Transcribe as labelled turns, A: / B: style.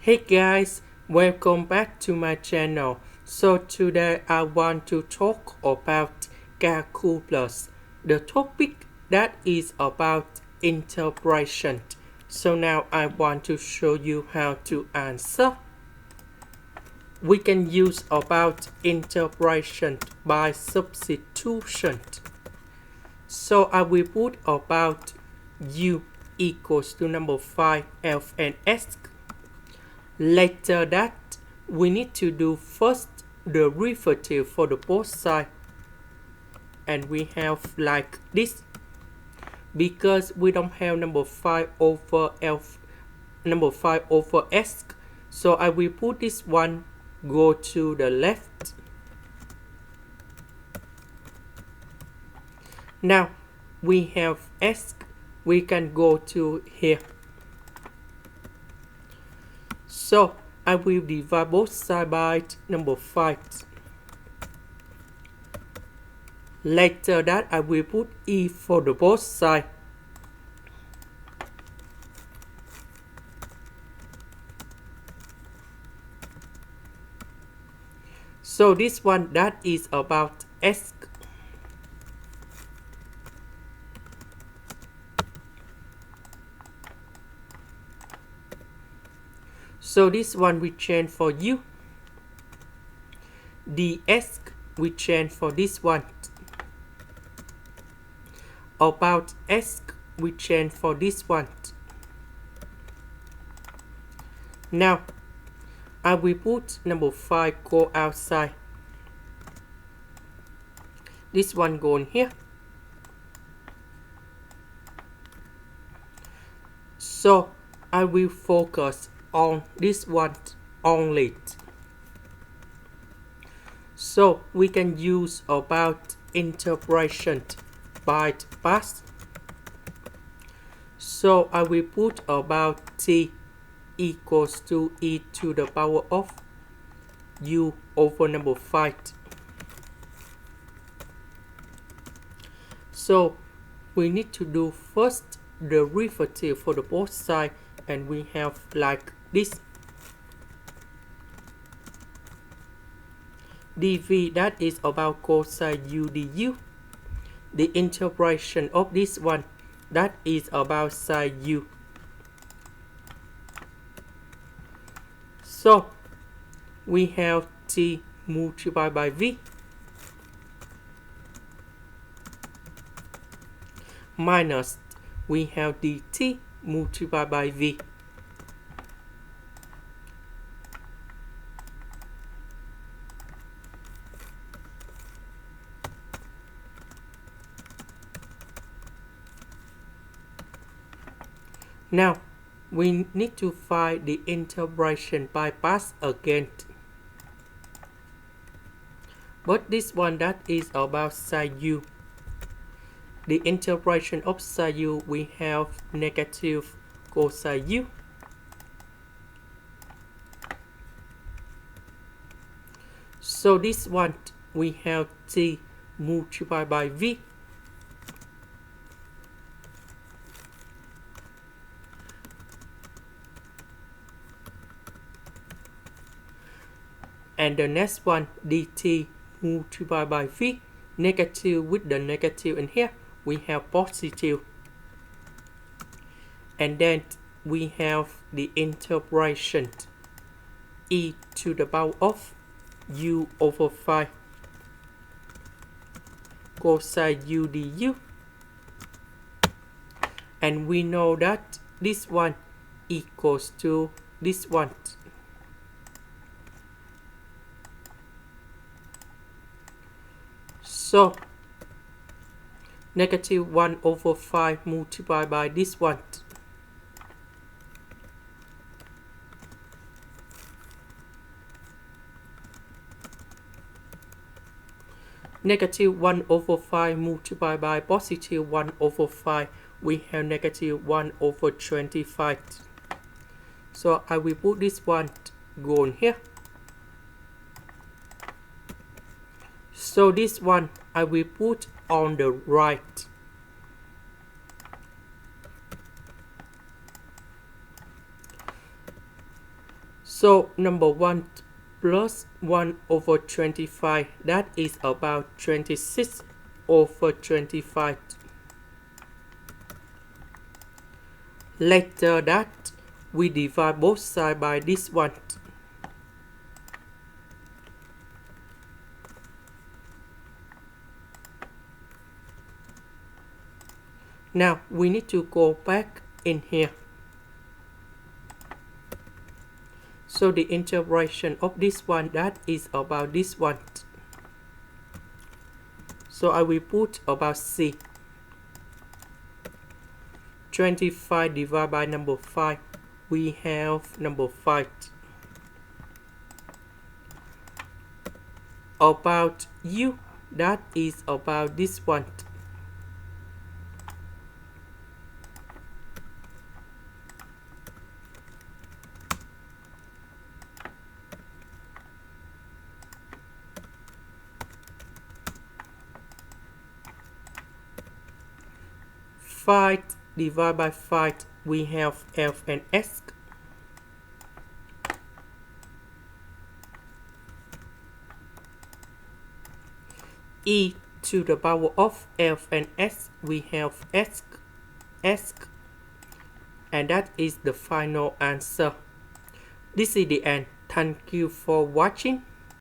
A: Hey guys, welcome back to my channel. So today I want to talk about calculus, the topic that is about integration. So now I want to show you how to answer. We can use about integration by substitution. So I will put about u equals to number 5 f and s. Later that, we need to do first the derivative for the both sides. And we have like this. Because we don't have number 5 over s. So I will put this one go to the left. Now we have s. We can go to here. So I will divide both sides by number 5. Later that I will put e for the both sides. So this one that is about s. So this one we change for u. ds we change for this one. About s we change for this one. Now I will put number 5 go outside. This one go in here. So I will focus on this one only. So we can use about integration by parts. So I will put about t equals to e to the power of u over number 5. So we need to do first the derivative for the both sides, and we have like this. dv that is about cosine u du. The integration of this one that is about sine u. So we have t multiplied by v minus we have dt multiplied by v. Now we need to find the integration by parts again. But this one that is about sine u. The integration of sine u we have negative cosine u. So this one we have t multiplied by v. And the next one dt multiplied by v, negative with the negative in here, we have positive. And then we have the integration e to the power of u over 5 cosine u du. And we know that this one equals to this one. So negative 1 over 5 multiplied by this one. Negative 1 over 5 multiplied by positive 1 over 5. We have negative 1 over 25. So I will put this one go in here. So this one I will put on the right. So number 1 plus 1 over 25, that is about 26 over 25. Later that, we divide both sides by this one. Now we need to go back in here. So the integration of this one, that is about this one. So I will put about C. 25 divided by number 5. We have number 5. About U, that is about this one. Five divided by 5, we have F and S. E to the power of F and S, we have S, and that is the final answer. This is the end. Thank you for watching.